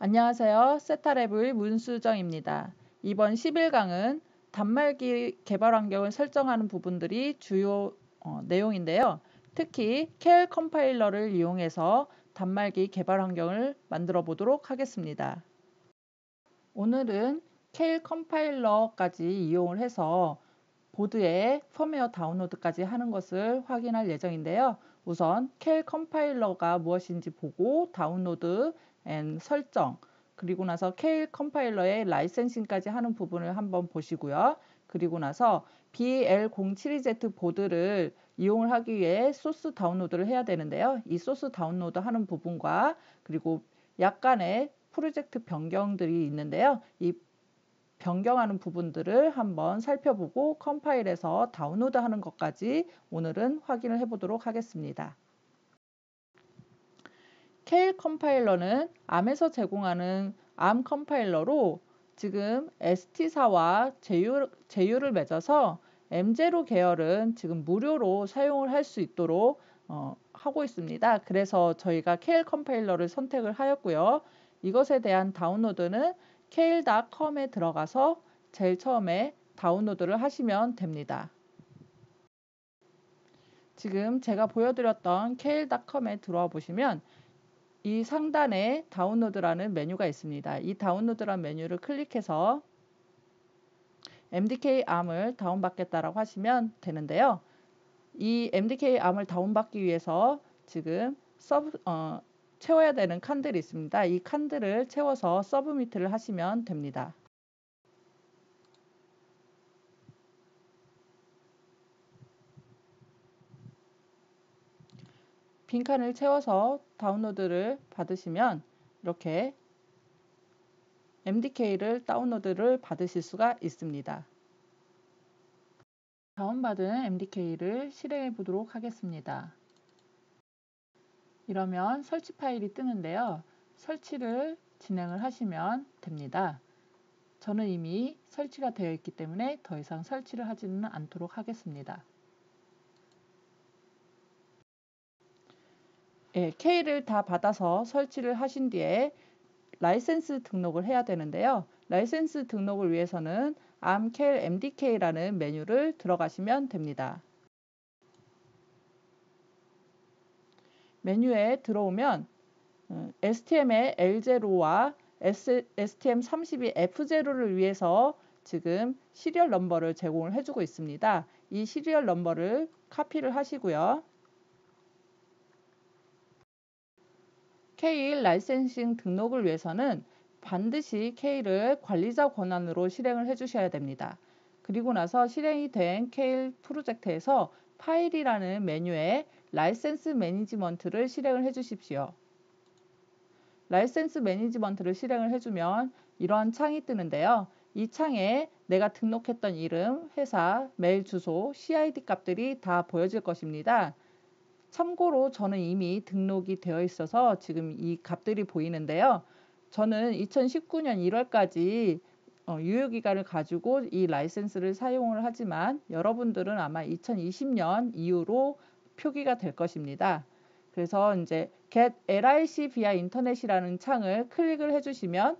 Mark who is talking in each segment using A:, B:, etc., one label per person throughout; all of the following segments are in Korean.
A: 안녕하세요. 세타랩의 문수정입니다. 이번 11강은 단말기 개발 환경을 설정하는 부분들이 주요 내용인데요. 특히 켈 컴파일러를 이용해서 단말기 개발 환경을 만들어 보도록 하겠습니다. 오늘은 켈 컴파일러까지 이용을 해서 보드에 펌웨어 다운로드까지 하는 것을 확인할 예정인데요. 우선 켈 컴파일러가 무엇인지 보고 다운로드 앤 설정, 그리고 나서 켈 컴파일러의 라이센싱까지 하는 부분을 한번 보시고요. 그리고 나서 BL072Z 보드를 이용을 하기 위해 소스 다운로드를 해야 되는데요. 이 소스 다운로드 하는 부분과 그리고 약간의 프로젝트 변경들이 있는데요. 이 변경하는 부분들을 한번 살펴보고 컴파일해서 다운로드하는 것까지 오늘은 확인을 해보도록 하겠습니다. 켈 컴파일러는 암에서 제공하는 암 컴파일러로 지금 ST사와 제휴를 맺어서 M0 계열은 지금 무료로 사용을 할 수 있도록 하고 있습니다. 그래서 저희가 켈 컴파일러를 선택을 하였고요. 이것에 대한 다운로드는 kale.com에 들어가서 제일 처음에 다운로드를 하시면 됩니다. 지금 제가 보여드렸던 kale.com에 들어와 보시면 이 상단에 다운로드라는 메뉴가 있습니다. 이 다운로드라는 메뉴를 클릭해서 MDK 암을 다운받겠다라고 하시면 되는데요. 이 MDK 암을 다운받기 위해서 지금 채워야 되는 칸들이 있습니다. 이 칸들을 채워서 서브미트를 하시면 됩니다. 빈칸을 채워서 다운로드를 받으시면 이렇게 MDK를 다운로드를 받으실 수가 있습니다. 다운받은 MDK를 실행해 보도록 하겠습니다. 이러면 설치 파일이 뜨는데요. 설치를 진행을 하시면 됩니다. 저는 이미 설치가 되어 있기 때문에 더 이상 설치를 하지는 않도록 하겠습니다. K를 다 받아서 설치를 하신 뒤에 라이센스 등록을 해야 되는데요. 라이센스 등록을 위해서는 암켈 MDK라는 메뉴를 들어가시면 됩니다. 메뉴에 들어오면 STM의 L0와 STM32 F0를 위해서 지금 시리얼 넘버를 제공을 해주고 있습니다. 이 시리얼 넘버를 카피를 하시고요. K1 라이센싱 등록을 위해서는 반드시 K를 관리자 권한으로 실행을 해주셔야 됩니다. 그리고 나서 실행이 된 K1 프로젝트에서 파일이라는 메뉴에 라이센스 매니지먼트를 실행을 해주십시오. 라이센스 매니지먼트를 실행을 해주면 이러한 창이 뜨는데요. 이 창에 내가 등록했던 이름, 회사, 메일 주소, CID 값들이 다 보여질 것입니다. 참고로 저는 이미 등록이 되어 있어서 지금 이 값들이 보이는데요. 저는 2019년 1월까지 유효기간을 가지고 이 라이센스를 사용을 하지만 여러분들은 아마 2020년 이후로 표기가 될 것입니다. 그래서 이제 get lic via internet이라는 창을 클릭을 해주시면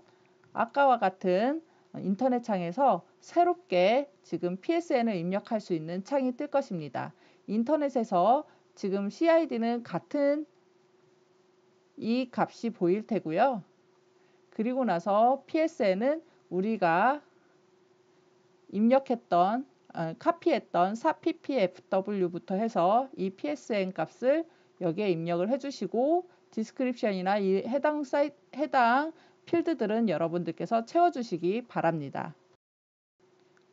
A: 아까와 같은 인터넷 창에서 새롭게 지금 PSN을 입력할 수 있는 창이 뜰 것입니다. 인터넷에서 지금 CID는 같은 이 값이 보일 테고요. 그리고 나서 PSN은 우리가 입력했던 카피했던 4ppfw부터 해서 이 PSN 값을 여기에 입력을 해주시고 디스크립션이나 이 해당 필드들은 여러분들께서 채워주시기 바랍니다.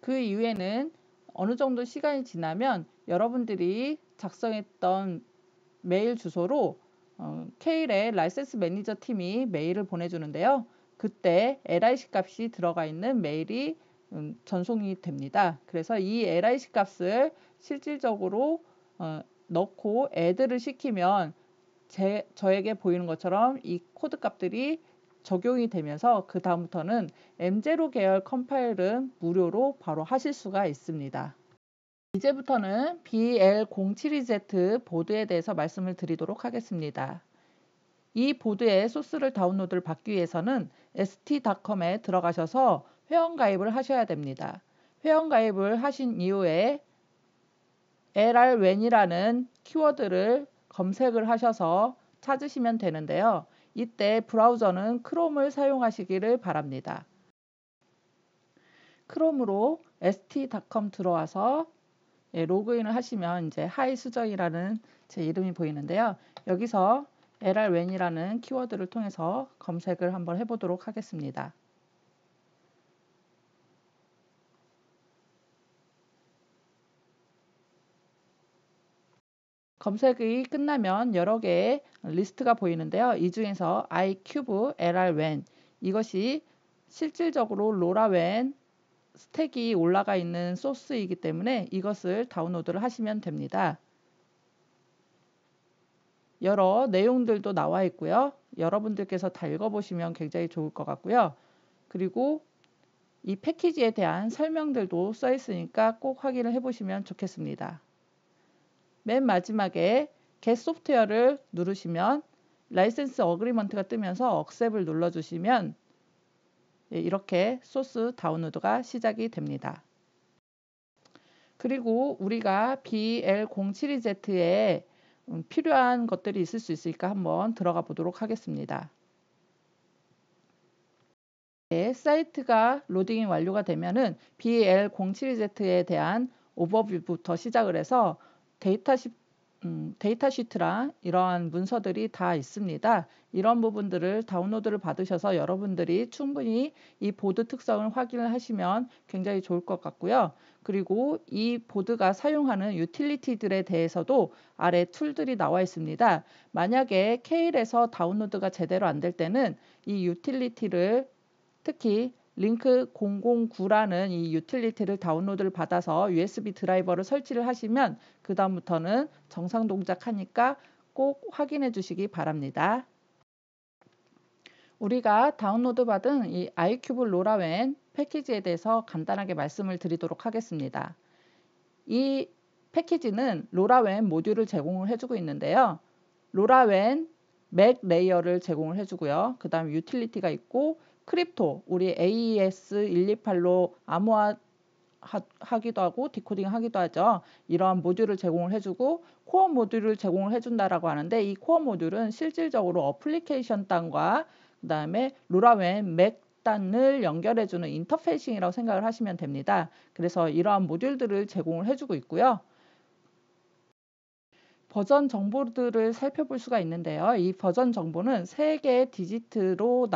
A: 그 이후에는 어느 정도 시간이 지나면 여러분들이 작성했던 메일 주소로 K의 라이센스 매니저 팀이 메일을 보내주는데요. 그때 LIC 값이 들어가 있는 메일이 전송이 됩니다. 그래서 이 LIC 값을 실질적으로 넣고 add를 시키면 저에게 보이는 것처럼 이 코드 값들이 적용이 되면서 그 다음부터는 M0 계열 컴파일은 무료로 바로 하실 수가 있습니다. 이제부터는 BL072Z 보드에 대해서 말씀을 드리도록 하겠습니다. 이 보드의 소스를 다운로드를 받기 위해서는 st.com에 들어가셔서 회원가입을 하셔야 됩니다. 회원가입을 하신 이후에 lrwen이라는 키워드를 검색을 하셔서 찾으시면 되는데요. 이때 브라우저는 크롬을 사용하시기를 바랍니다. 크롬으로 st.com 들어와서 로그인을 하시면 이제 하이수정이라는 제 이름이 보이는데요. 여기서 lrwen이라는 키워드를 통해서 검색을 한번 해보도록 하겠습니다. 검색이 끝나면 여러 개의 리스트가 보이는데요. 이 중에서 iCube lrwen 이것이 실질적으로 로라웬 스택이 올라가 있는 소스이기 때문에 이것을 다운로드를 하시면 됩니다. 여러 내용들도 나와 있고요. 여러분들께서 다 읽어보시면 굉장히 좋을 것 같고요. 그리고 이 패키지에 대한 설명들도 써 있으니까 꼭 확인을 해보시면 좋겠습니다. 맨 마지막에 Get 소프트웨어를 누르시면 라이센스 어그리먼트가 뜨면서 억셉을 눌러주시면 이렇게 소스 다운로드가 시작이 됩니다. 그리고 우리가 BL072Z에 필요한 것들이 있을 수 있으니까 한번 들어가 보도록 하겠습니다. 네, 사이트가 로딩이 완료가 되면은 BL072Z에 대한 오버뷰부터 시작을 해서 데이터시트랑 이러한 문서들이 다 있습니다. 이런 부분들을 다운로드를 받으셔서 여러분들이 충분히 이 보드 특성을 확인을 하시면 굉장히 좋을 것 같고요. 그리고 이 보드가 사용하는 유틸리티들에 대해서도 아래 툴들이 나와 있습니다. 만약에 케일에서 다운로드가 제대로 안 될 때는 이 유틸리티를 특히 링크 009라는 이 유틸리티를 다운로드를 받아서 USB 드라이버를 설치를 하시면 그 다음부터는 정상 동작하니까 꼭 확인해 주시기 바랍니다. 우리가 다운로드 받은 이 iCube 로라웬 패키지에 대해서 간단하게 말씀을 드리도록 하겠습니다. 이 패키지는 로라웬 모듈을 제공을 해주고 있는데요. 로라웬 맥 레이어를 제공을 해주고요. 그 다음 유틸리티가 있고 크립토, 우리 AES128로 암호화하기도 하고 디코딩 하기도 하죠. 이러한 모듈을 제공을 해주고 코어 모듈을 제공을 해준다라고 하는데 이 코어 모듈은 실질적으로 어플리케이션 단과 그 다음에 로라웬 맥 단을 연결해주는 인터페이싱이라고 생각을 하시면 됩니다. 그래서 이러한 모듈들을 제공을 해주고 있고요. 버전 정보들을 살펴볼 수가 있는데요. 이 버전 정보는 3개의 디지트로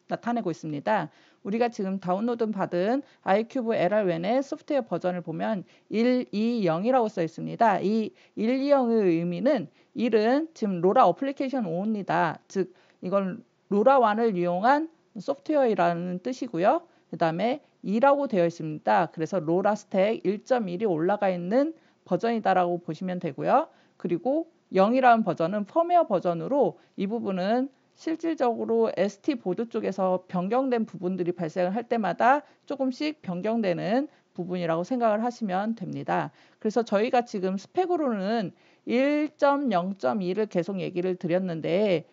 A: 나타내고 있습니다. 우리가 지금 다운로드 받은 iCube lrwen의 소프트웨어 버전을 보면 120이라고 써 있습니다. 이 120의 의미는 1은 지금 로라 어플리케이션 온이다. 즉 이건 로라완을 이용한 소프트웨어라는 뜻이고요. 그 다음에 2라고 되어 있습니다. 그래서 로라 스택 1.1이 올라가 있는 버전이다라고 보시면 되고요. 그리고 0이라는 버전은 펌웨어 버전으로 이 부분은 실질적으로 ST 보드 쪽에서 변경된 부분들이 발생을 할 때마다 조금씩 변경되는 부분이라고 생각을 하시면 됩니다. 그래서 저희가 지금 스펙으로는 1.0.2를 계속 얘기를 드렸는데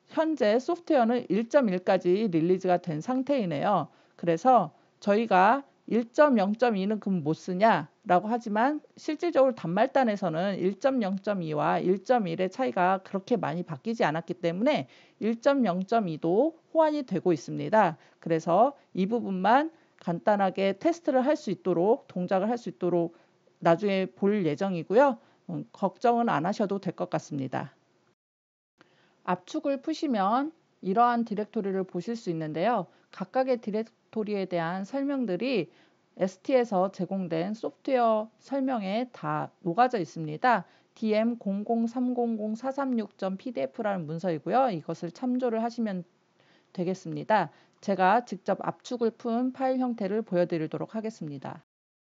A: 현재 소프트웨어는 1.1까지 릴리즈가 된 상태이네요. 그래서 저희가 1.0.2는 그럼 못 쓰냐라고 하지만 실질적으로 단말단에서는 1.0.2와 1.1의 차이가 그렇게 많이 바뀌지 않았기 때문에 1.0.2도 호환이 되고 있습니다. 그래서 이 부분만 간단하게 테스트를 할 수 있도록 동작을 할 수 있도록 나중에 볼 예정이고요. 걱정은 안 하셔도 될 것 같습니다. 압축을 푸시면 이러한 디렉토리를 보실 수 있는데요. 각각의 디렉토리에 대한 설명들이 ST에서 제공된 소프트웨어 설명에 다 녹아져 있습니다. dm00300436.pdf라는 문서이고요. 이것을 참조를 하시면 되겠습니다. 제가 직접 압축을 푼 파일 형태를 보여드리도록 하겠습니다.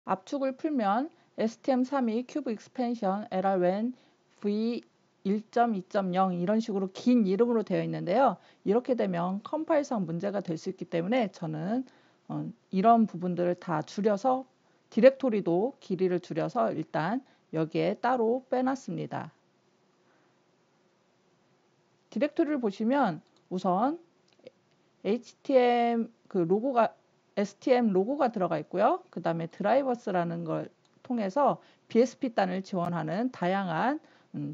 A: 압축을 풀면 STM32 큐브 익스펜션 lrwen v 1.2.0 이런 식으로 긴 이름으로 되어 있는데요. 이렇게 되면 컴파일상 문제가 될 수 있기 때문에 저는 이런 부분들을 다 줄여서 디렉토리도 길이를 줄여서 일단 여기에 따로 빼놨습니다. 디렉토리를 보시면 우선 HTML STM 로고가 들어가 있고요. 그 다음에 드라이버스라는 걸 통해서 BSP단을 지원하는 다양한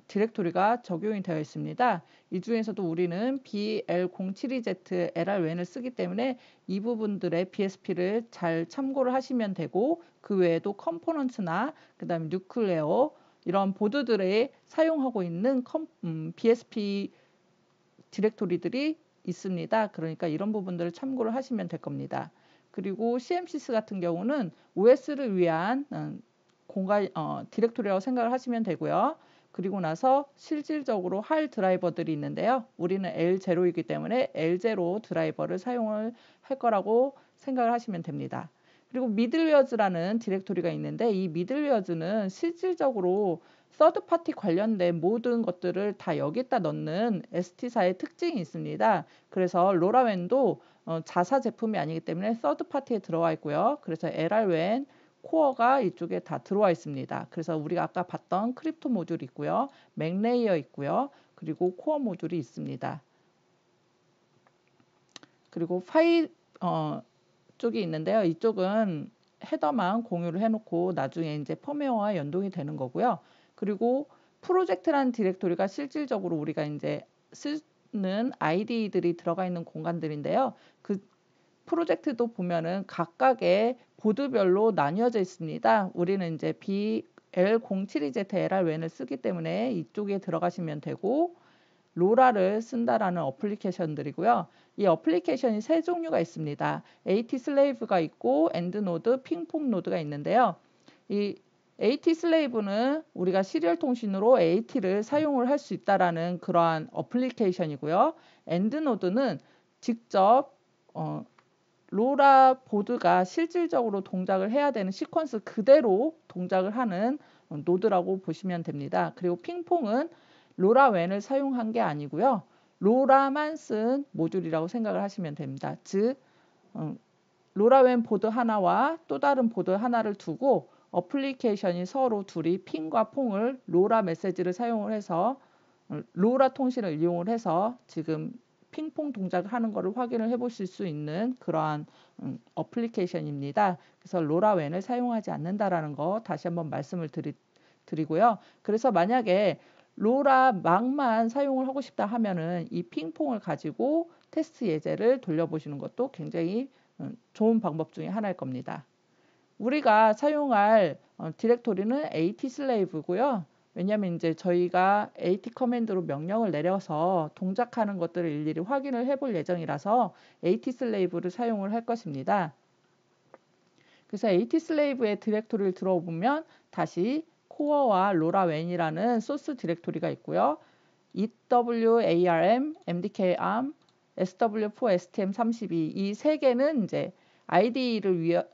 A: 디렉토리가 적용이 되어 있습니다. 이 중에서도 우리는 BL072Z LR-WAN을 쓰기 때문에 이 부분들의 BSP를 잘 참고를 하시면 되고, 그 외에도 컴포넌트나 그 다음에 뉴클레어 이런 보드들에 사용하고 있는 BSP 디렉토리들이 있습니다. 그러니까 이런 부분들을 참고를 하시면 될 겁니다. 그리고 CMSIS 같은 경우는 OS를 위한 디렉토리라고 생각을 하시면 되고요. 그리고 나서 실질적으로 할 드라이버들이 있는데요. 우리는 L0이기 때문에 L0 드라이버를 사용을 할 거라고 생각을 하시면 됩니다. 그리고 미들웨어즈라는 디렉토리가 있는데, 이 미들웨어즈는 실질적으로 서드파티 관련된 모든 것들을 다 여기다 넣는 ST사의 특징이 있습니다. 그래서 로라웬도 자사 제품이 아니기 때문에 서드파티에 들어와 있고요. 그래서 LR-WAN 코어가 이쪽에 다 들어와 있습니다. 그래서 우리가 아까 봤던 크립토 모듈이 있고요. 맥레이어 있고요. 그리고 코어 모듈이 있습니다. 그리고 파일 쪽이 있는데요. 이쪽은 헤더만 공유를 해놓고 나중에 이제 펌웨어와 연동이 되는 거고요. 그리고 프로젝트라는 디렉토리가 실질적으로 우리가 이제 쓰는 ID들이 들어가 있는 공간들인데요. 그 프로젝트도 보면은 각각의 보드별로 나뉘어져 있습니다. 우리는 이제 BL072Z LR-WAN을 쓰기 때문에 이쪽에 들어가시면 되고, 로라를 쓴다라는 어플리케이션들이고요. 이 어플리케이션이 세 종류가 있습니다. AT 슬레이브가 있고 엔드노드, 핑퐁 노드가 있는데요. 이 AT 슬레이브는 우리가 시리얼 통신으로 AT를 사용을 할 수 있다라는 그러한 어플리케이션이고요. 엔드노드는 직접 로라 보드가 실질적으로 동작을 해야 되는 시퀀스 그대로 동작을 하는 노드라고 보시면 됩니다. 그리고 핑퐁은 로라웬을 사용한 게 아니고요. 로라만 쓴 모듈이라고 생각을 하시면 됩니다. 즉 로라웬 보드 하나와 또 다른 보드 하나를 두고 어플리케이션이 서로 둘이 핑과 퐁을 로라 메시지를 사용을 해서 로라 통신을 이용을 해서 지금 핑퐁 동작을 하는 것을 확인을 해 보실 수 있는 그러한 어플리케이션입니다. 그래서 로라웬을 사용하지 않는다라는 거 다시 한번 말씀을 드리고요. 그래서 만약에 로라망만 사용을 하고 싶다 하면은 이 핑퐁을 가지고 테스트 예제를 돌려보시는 것도 굉장히 좋은 방법 중에 하나일 겁니다. 우리가 사용할 디렉토리는 AT 슬레이브고요. 왜냐하면 이제 저희가 AT 커맨드로 명령을 내려서 동작하는 것들을 일일이 확인을 해볼 예정이라서 AT 슬레이브를 사용을 할 것입니다. 그래서 AT 슬레이브의 디렉토리를 들어보면 다시 코어와 로라웬이라는 소스 디렉토리가 있고요. EWARM, MDK-ARM, SW4, STM32 이 세 개는 이제 IDE를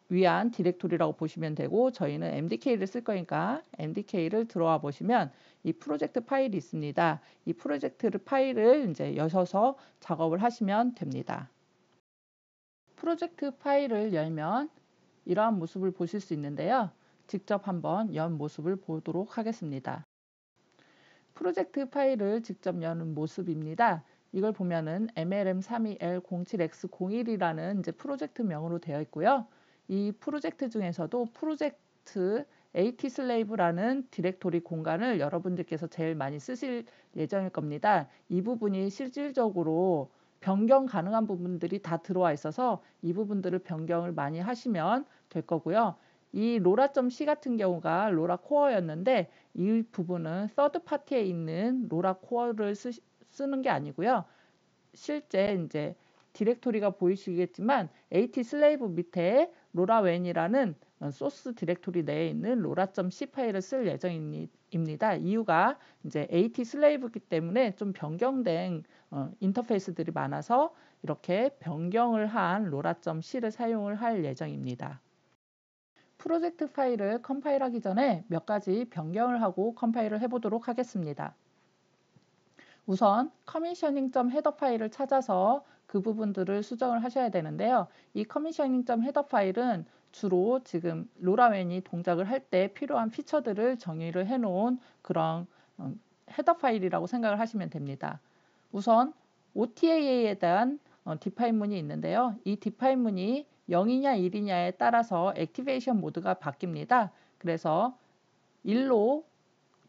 A: 위한 디렉토리라고 보시면 되고, 저희는 MDK를 쓸 거니까 MDK를 들어와 보시면 이 프로젝트 파일이 있습니다. 이 프로젝트 파일을 이제 여셔서 작업을 하시면 됩니다. 프로젝트 파일을 열면 이러한 모습을 보실 수 있는데요. 직접 한번 연 모습을 보도록 하겠습니다. 프로젝트 파일을 직접 여는 모습입니다. 이걸 보면은 MLM32L07X01이라는 이제 프로젝트명으로 되어 있고요. 이 프로젝트 중에서도 프로젝트 AT 슬레이브라는 디렉토리 공간을 여러분들께서 제일 많이 쓰실 예정일 겁니다. 이 부분이 실질적으로 변경 가능한 부분들이 다 들어와 있어서 이 부분들을 변경을 많이 하시면 될 거고요. 이 로라.c 같은 경우가 로라 코어였는데 이 부분은 서드 파티에 있는 로라 코어를 쓰는 게 아니고요. 실제 이제 디렉토리가 보이시겠지만 AT 슬레이브 밑에 로라웬이라는 소스 디렉토리 내에 있는 로라.c 파일을 쓸 예정입니다. 이유가 이제 AT 슬레이브이기 때문에 좀 변경된 인터페이스들이 많아서 이렇게 변경을 한 로라.c를 사용을 할 예정입니다. 프로젝트 파일을 컴파일하기 전에 몇 가지 변경을 하고 컴파일을 해보도록 하겠습니다. 우선 커미셔닝.헤더 파일을 찾아서 그 부분들을 수정을 하셔야 되는데요. 이 커미셔닝.헤더 파일은 주로 지금 로라웬이 동작을 할 때 필요한 피처들을 정의를 해놓은 그런 헤더 파일이라고 생각을 하시면 됩니다. 우선 OTA에 대한 define 문이 있는데요. 이 define 문이 0이냐 1이냐에 따라서 액티베이션 모드가 바뀝니다. 그래서 1로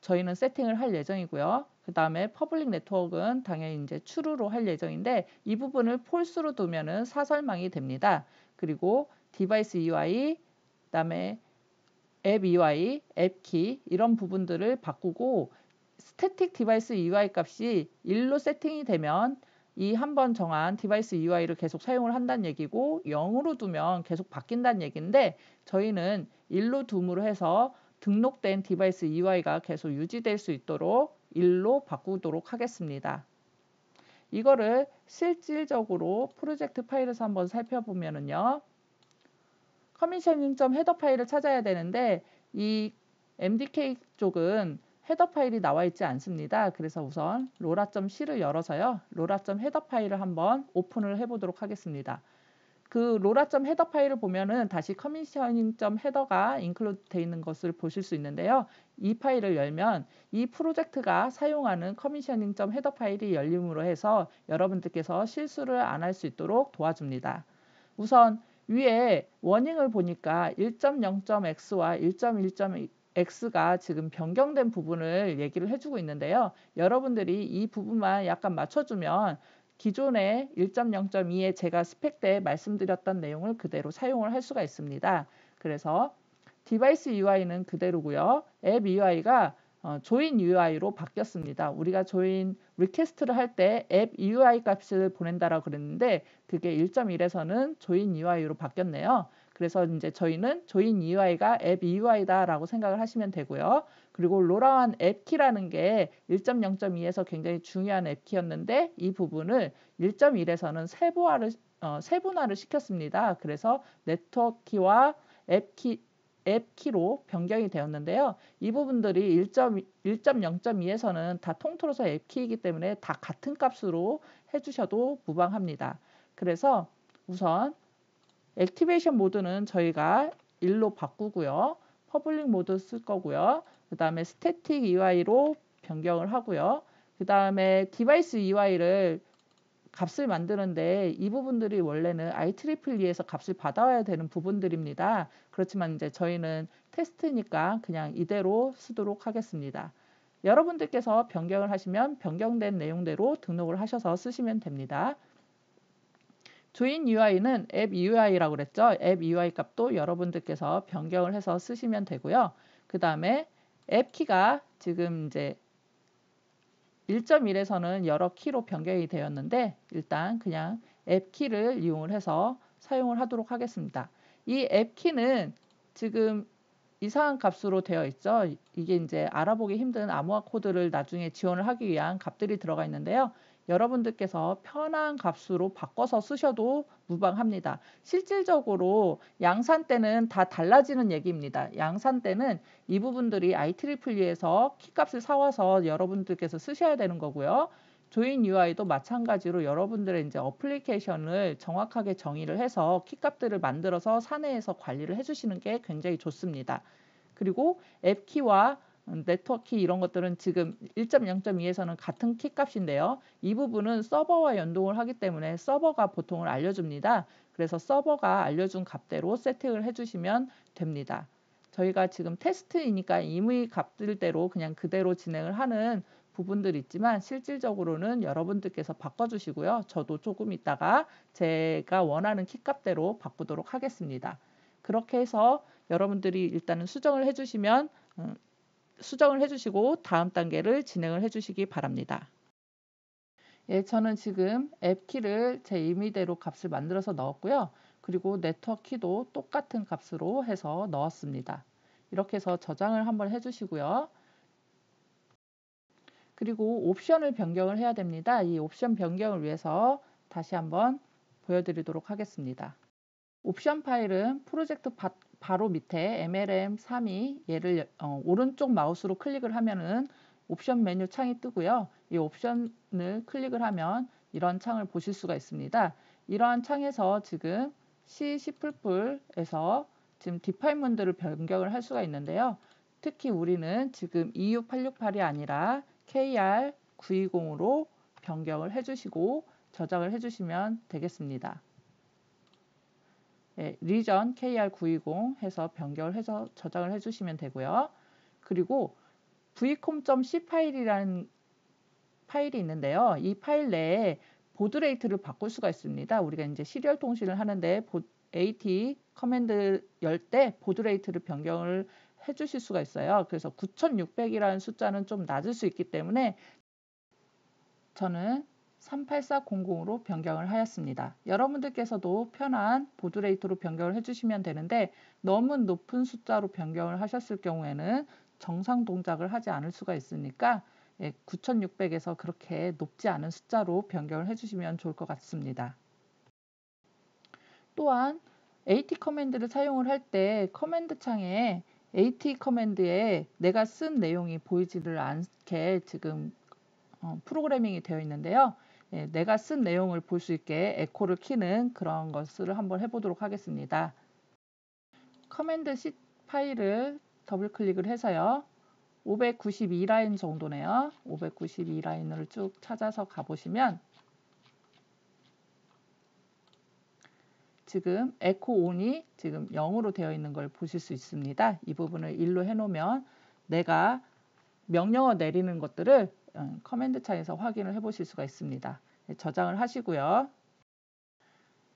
A: 저희는 세팅을 할 예정이고요. 그 다음에 퍼블릭 네트워크는 당연히 이제 true로 할 예정인데 이 부분을 false로 두면은 사설망이 됩니다. 그리고 디바이스 UI, 그 다음에 앱 UI, 앱 키 이런 부분들을 바꾸고 스태틱 디바이스 UI 값이 1로 세팅이 되면 이 한번 정한 디바이스 UI를 계속 사용을 한다는 얘기고 0으로 두면 계속 바뀐다는 얘기인데 저희는 1로 둠으로 해서 등록된 디바이스 UI가 계속 유지될 수 있도록 1로 바꾸도록 하겠습니다. 이거를 실질적으로 프로젝트 파일에서 한번 살펴보면은요. 커미셔닝 헤더 파일을 찾아야 되는데 이 MDK 쪽은 헤더 파일이 나와 있지 않습니다. 그래서 우선 로라.c를 열어서요. 로라.헤더 파일을 한번 오픈을 해보도록 하겠습니다. 그 로라.헤더 파일을 보면은 다시 커미셔닝 헤더가 인클루드 되어 있는 것을 보실 수 있는데요. 이 파일을 열면 이 프로젝트가 사용하는 커미셔닝 헤더 파일이 열림으로 해서 여러분들께서 실수를 안 할 수 있도록 도와줍니다. 우선 위에 워닝을 보니까 1.0.x와 1.1.x가 지금 변경된 부분을 얘기를 해주고 있는데요. 여러분들이 이 부분만 약간 맞춰주면 기존의 1.0.2에 제가 스펙 때 말씀드렸던 내용을 그대로 사용을 할 수가 있습니다. 그래서 디바이스 UI는 그대로고요. 앱 UI가 조인 UI로 바뀌었습니다. 우리가 조인 리퀘스트를 할 때 앱 UI 값을 보낸다라고 그랬는데 그게 1.1에서는 조인 UI로 바뀌었네요. 그래서 이제 저희는 조인 UI가 앱 UI다라고 생각을 하시면 되고요. 그리고 로라완 앱키라는 게 1.0.2에서 굉장히 중요한 앱키였는데 이 부분을 1.1에서는 세분화를 시켰습니다. 그래서 네트워크 키와 앱키로 변경이 되었는데요. 이 부분들이 1.0.2에서는 다 통틀어서 앱키이기 때문에 다 같은 값으로 해주셔도 무방합니다. 그래서 우선 액티베이션 모드는 저희가 1로 바꾸고요. 퍼블릭 모드 쓸 거고요. 그 다음에 스태틱 UI로 변경을 하고요. 그 다음에 디바이스 UI를 값을 만드는데 이 부분들이 원래는 IEE에서 값을 받아와야 되는 부분들입니다. 그렇지만 이제 저희는 테스트니까 그냥 이대로 쓰도록 하겠습니다. 여러분들께서 변경을 하시면 변경된 내용대로 등록을 하셔서 쓰시면 됩니다. 조인 UI는 앱 UI라고 그랬죠. 앱 UI 값도 여러분들께서 변경을 해서 쓰시면 되고요. 그 다음에 앱 키가 지금 이제 1.1에서는 여러 키로 변경이 되었는데 일단 그냥 앱 키를 이용을 해서 사용을 하도록 하겠습니다. 이 앱 키는 지금 이상한 값으로 되어 있죠. 이게 이제 알아보기 힘든 암호화 코드를 나중에 지원을 하기 위한 값들이 들어가 있는데요. 여러분들께서 편한 값으로 바꿔서 쓰셔도 무방합니다. 실질적으로 양산 때는 다 달라지는 얘기입니다. 양산 때는 이 부분들이 IEE에서 키값을 사와서 여러분들께서 쓰셔야 되는 거고요. 조인 UI도 마찬가지로 여러분들의 이제 어플리케이션을 정확하게 정의를 해서 키값들을 만들어서 사내에서 관리를 해주시는 게 굉장히 좋습니다. 그리고 앱키와 네트워크 키 이런 것들은 지금 1.0.2에서는 같은 키 값인데요. 이 부분은 서버와 연동을 하기 때문에 서버가 보통을 알려줍니다. 그래서 서버가 알려준 값대로 세팅을 해주시면 됩니다. 저희가 지금 테스트이니까 임의 값들대로 그냥 그대로 진행을 하는 부분들이 있지만 실질적으로는 여러분들께서 바꿔주시고요. 저도 조금 있다가 제가 원하는 키값대로 바꾸도록 하겠습니다. 그렇게 해서 여러분들이 일단은 수정을 해주시고 다음 단계를 진행을 해주시기 바랍니다. 예, 저는 지금 앱 키를 제 임의대로 값을 만들어서 넣었고요. 그리고 네트워크 키도 똑같은 값으로 해서 넣었습니다. 이렇게 해서 저장을 한번 해주시고요. 그리고 옵션을 변경을 해야 됩니다. 이 옵션 변경을 위해서 다시 한번 보여드리도록 하겠습니다. 옵션 파일은 프로젝트 바로 밑에 MLM32 얘를 오른쪽 마우스로 클릭을 하면은 옵션 메뉴 창이 뜨고요. 이 옵션을 클릭을 하면 이런 창을 보실 수가 있습니다. 이러한 창에서 지금 C++에서 지금 디파인먼트를 변경을 할 수가 있는데요. 특히 우리는 지금 EU868이 아니라 KR920으로 변경을 해주시고 저장을 해주시면 되겠습니다. 예, region kr920 해서 변경을 해서 저장을 해주시면 되고요. 그리고 vcom.c 파일이라는 파일이 있는데요. 이 파일 내에 보드 레이트를 바꿀 수가 있습니다. 우리가 이제 시리얼 통신을 하는데 AT 커맨드 열 때 보드 레이트를 변경을 해주실 수가 있어요. 그래서 9600이라는 숫자는 좀 낮을 수 있기 때문에 저는 38400으로 변경을 하였습니다. 여러분들께서도 편한 보드 레이트로 변경을 해주시면 되는데 너무 높은 숫자로 변경을 하셨을 경우에는 정상 동작을 하지 않을 수가 있으니까 9600에서 그렇게 높지 않은 숫자로 변경을 해주시면 좋을 것 같습니다. 또한 AT 커맨드를 사용을 할 때 커맨드 창에 AT 커맨드에 내가 쓴 내용이 보이지를 않게 지금 프로그래밍이 되어 있는데요. 내가 쓴 내용을 볼 수 있게 에코를 키는 그런 것을 한번 해보도록 하겠습니다. 커맨드 C 파일을 더블 클릭을 해서요. 592라인 정도네요. 592라인을 쭉 찾아서 가보시면 지금 에코 온이 지금 0으로 되어 있는 걸 보실 수 있습니다. 이 부분을 1로 해놓으면 내가 명령어 내리는 것들을 커맨드 창에서 확인을 해보실 수가 있습니다. 저장을 하시고요.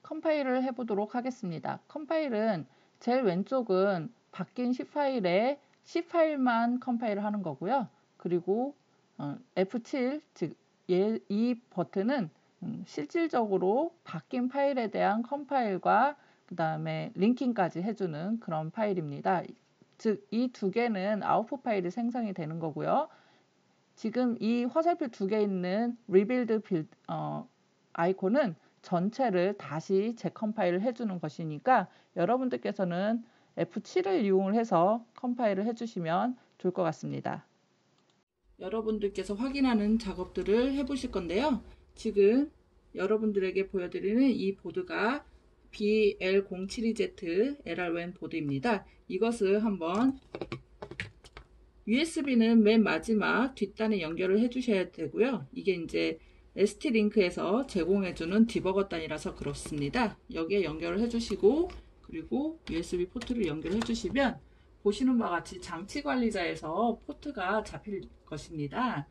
A: 컴파일을 해보도록 하겠습니다. 컴파일은 제일 왼쪽은 바뀐 C 파일에 C 파일만 컴파일을 하는 거고요. 그리고 F7, 즉 이 버튼은 실질적으로 바뀐 파일에 대한 컴파일과 그 다음에 링킹까지 해주는 그런 파일입니다. 즉 이 두 개는 아웃풋 파일이 생성이 되는 거고요. 지금 이 화살표 두 개 있는 리빌드 아이콘은 전체를 다시 재컴파일을 해주는 것이니까 여러분들께서는 F7을 이용을 해서 컴파일을 해주시면 좋을 것 같습니다. 여러분들께서 확인하는 작업들을 해보실 건데요. 지금 여러분들에게 보여드리는 이 보드가 BL072Z LRWAN 보드입니다. 이것을 한번 USB는 맨 마지막 뒷단에 연결을 해주셔야 되고요. 이게 이제 ST링크에서 제공해주는 디버거 단이라서 그렇습니다. 여기에 연결을 해주시고 그리고 USB 포트를 연결해 주시면 보시는 바와 같이 장치 관리자에서 포트가 잡힐 것입니다.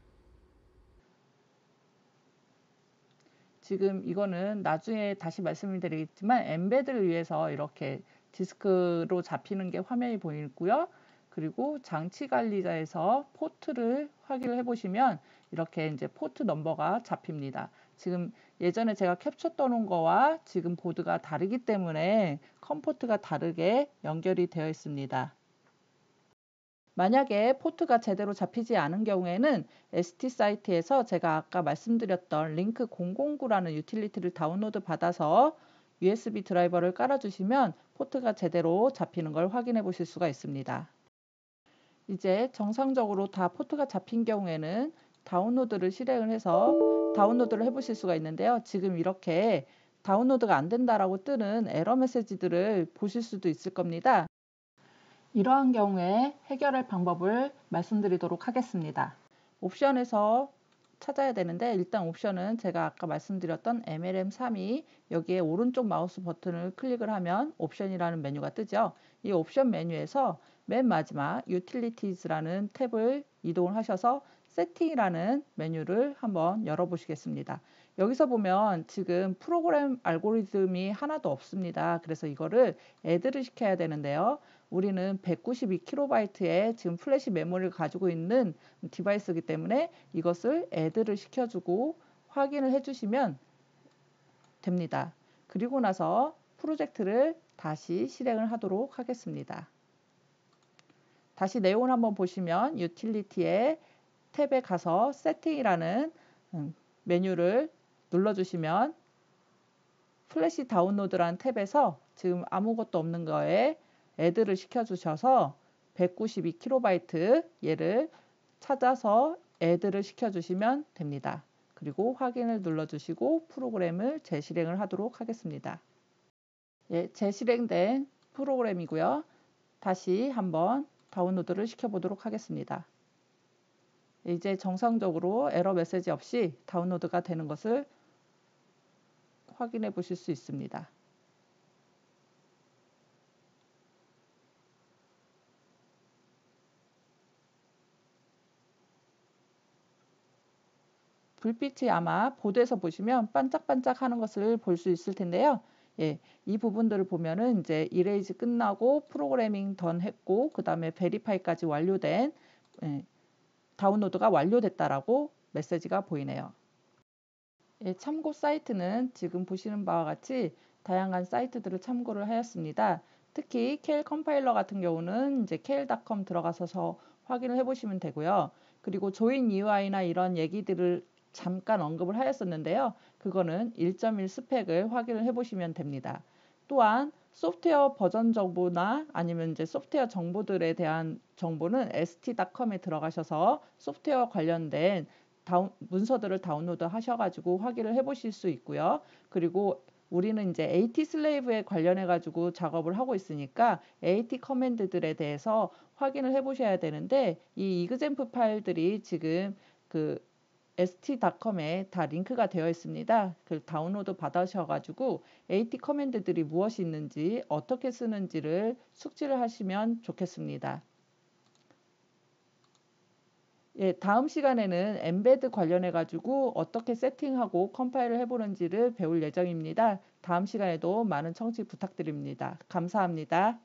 A: 지금 이거는 나중에 다시 말씀을 드리겠지만 엠베드를 위해서 이렇게 디스크로 잡히는 게 화면이 보이고요. 그리고 장치 관리자에서 포트를 확인을 해보시면 이렇게 이제 포트 넘버가 잡힙니다. 지금 예전에 제가 캡처 떠놓은 거와 지금 보드가 다르기 때문에 컴포트가 다르게 연결이 되어 있습니다. 만약에 포트가 제대로 잡히지 않은 경우에는 ST 사이트에서 제가 아까 말씀드렸던 링크 009라는 유틸리티를 다운로드 받아서 USB 드라이버를 깔아주시면 포트가 제대로 잡히는 걸 확인해 보실 수가 있습니다. 이제 정상적으로 다 포트가 잡힌 경우에는 다운로드를 실행을 해서 다운로드를 해보실 수가 있는데요. 지금 이렇게 다운로드가 안 된다라고 뜨는 에러 메시지들을 보실 수도 있을 겁니다. 이러한 경우에 해결할 방법을 말씀드리도록 하겠습니다. 옵션에서 찾아야 되는데 일단 옵션은 제가 아까 말씀드렸던 MLM32 여기에 오른쪽 마우스 버튼을 클릭을 하면 옵션이라는 메뉴가 뜨죠. 이 옵션 메뉴에서 맨 마지막 Utilities라는 탭을 이동을 하셔서 세팅이라는 메뉴를 한번 열어보시겠습니다. 여기서 보면 지금 프로그램 알고리즘이 하나도 없습니다. 그래서 이거를 애드를 시켜야 되는데요. 우리는 192KB의 지금 플래시 메모리를 가지고 있는 디바이스이기 때문에 이것을 애드를 시켜주고 확인을 해주시면 됩니다. 그리고 나서 프로젝트를 다시 실행을 하도록 하겠습니다. 다시 내용을 한번 보시면 유틸리티의 탭에 가서 세팅이라는 메뉴를 눌러주시면 플래시 다운로드라는 탭에서 지금 아무것도 없는 거에 애드를 시켜주셔서 192KB 얘를 찾아서 애드를 시켜주시면 됩니다. 그리고 확인을 눌러주시고 프로그램을 재실행을 하도록 하겠습니다. 예, 재실행된 프로그램이고요. 다시 한번 다운로드를 시켜보도록 하겠습니다. 이제 정상적으로 에러 메시지 없이 다운로드가 되는 것을 확인해 보실 수 있습니다. 불빛이 아마 보드에서 보시면 반짝반짝 하는 것을 볼 수 있을 텐데요. 예, 이 부분들을 보면은 이제 이레이즈 끝나고 프로그래밍 던 했고 그 다음에 베리파이까지 완료된 다운로드가 완료됐다라고 메시지가 보이네요. 예, 참고 사이트는 지금 보시는 바와 같이 다양한 사이트들을 참고를 하였습니다. 특히 KL 컴파일러 같은 경우는 이제 kl.com 들어가서 확인을 해보시면 되고요. 그리고 조인 UI나 이런 얘기들을 잠깐 언급을 하였었는데요. 그거는 1.1 스펙을 확인을 해보시면 됩니다. 또한 소프트웨어 버전 정보나 아니면 이제 소프트웨어 정보들에 대한 정보는 st.com에 들어가셔서 소프트웨어 관련된 문서들을 다운로드 하셔가지고 확인을 해보실 수 있고요. 그리고 우리는 이제 AT 슬레이브에 관련해 가지고 작업을 하고 있으니까 AT 커맨드들에 대해서 확인을 해보셔야 되는데 이 이그젬플 파일들이 지금 그 st.com에 다 링크가 되어 있습니다. 그 다운로드 받으셔가지고 AT 커맨드들이 무엇이 있는지 어떻게 쓰는지를 숙지를 하시면 좋겠습니다. 예, 다음 시간에는 엠베드 관련해 가지고 어떻게 세팅하고 컴파일을 해보는지를 배울 예정입니다. 다음 시간에도 많은 청취 부탁드립니다. 감사합니다.